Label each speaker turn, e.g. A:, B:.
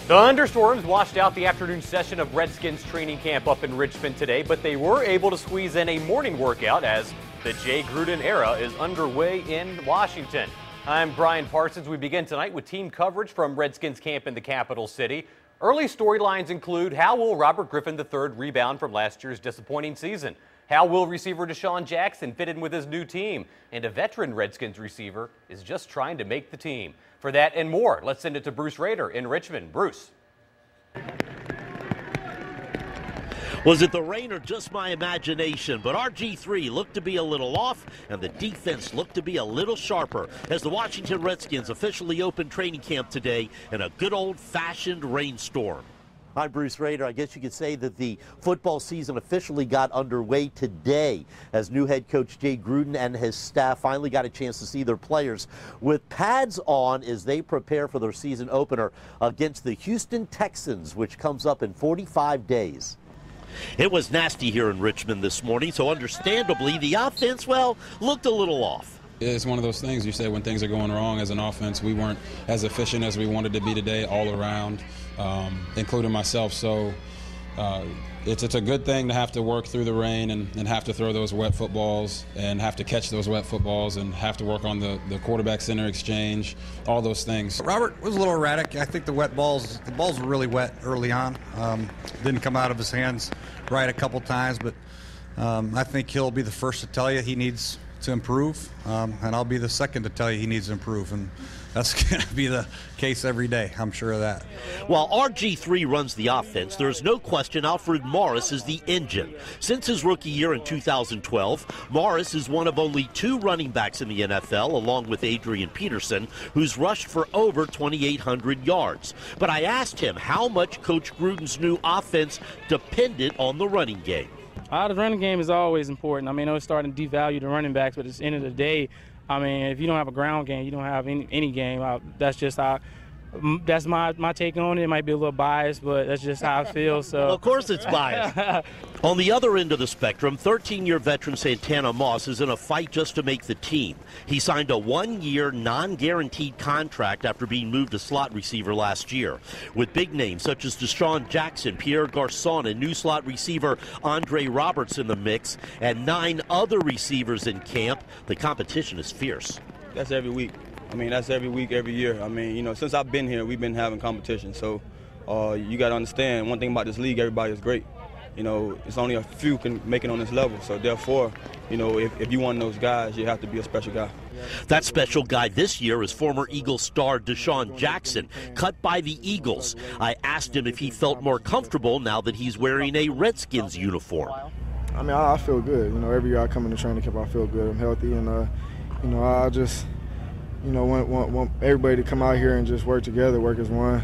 A: Thunderstorms washed out the afternoon session of Redskins training camp up in Richmond today, but they were able to squeeze in a morning workout as the Jay Gruden era is underway in Washington. I'm Brian Parsons. We begin tonight with team coverage from Redskins camp in the capital city. Early storylines include how will Robert Griffin III rebound from last year's disappointing season? How will receiver Deshaun Jackson fit in with his new team? And a veteran Redskins receiver is just trying to make the team. For that and more, let's send it to Bruce Rader in Richmond. Bruce.
B: Was it the rain or just my imagination? But RG3 looked to be a little off, and the defense looked to be a little sharper as the Washington Redskins officially opened training camp today in a good old-fashioned rainstorm. I'm Bruce Rader. I guess you could say that the football season officially got underway today as new head coach Jay Gruden and his staff finally got a chance to see their players with pads on as they prepare for their season opener against the Houston Texans, which comes up in 45 days. It was nasty here in Richmond this morning, so understandably the offense, well, looked a little off.
C: It's one of those things you say when things are going wrong as an offense. We weren't as efficient as we wanted to be today all around, including myself. So it's a good thing to have to work through the rain and have to throw those wet footballs and have to catch those wet footballs and have to work on the quarterback center exchange, all those things.
D: Robert was a little erratic. I think the balls were really wet early on. Didn't come out of his hands right a couple times, but I think he'll be the first to tell you he needs to improve, and I'll be the second to tell you he needs to improve, and that's going to be the case every day. I'm sure of that.
B: While RG3 runs the offense, there's no question Alfred Morris is the engine. Since his rookie year in 2012, Morris is one of only 2 running backs in the NFL, along with Adrian Peterson, who's rushed for over 2,800 yards. But I asked him how much Coach Gruden's new offense depended on the running game.
E: The running game is always important. I mean, it's starting to devalue the running backs, but at the end of the day, I mean, if you don't have a ground game, you don't have any game. That's just how. That's my take on it. It might be a little biased, but that's just how I feel. So.
B: Well, of course it's biased. On the other end of the spectrum, 13-year veteran Santana Moss is in a fight just to make the team. He signed a 1-year, non-guaranteed contract after being moved to slot receiver last year. With big names such as Deshaun Jackson, Pierre Garçon, and new slot receiver Andre Roberts in the mix, and 9 other receivers in camp, the competition is fierce.
F: That's every week. I mean, that's every week, every year. I mean, you know, since I've been here, we've been having competition. So you got to understand, one thing about this league, everybody is great. You know, it's only a few can make it on this level. So therefore, you know, if you want those guys, you have to be a special guy.
B: That special guy this year is former Eagles star Deshaun Jackson, cut by the Eagles. I asked him if he felt more comfortable now that he's wearing a Redskins uniform.
G: I mean, I feel good. You know, every year I come into training camp, I feel good. I'm healthy, and you know, I just, you know, want everybody to come out here and just work together, work as one.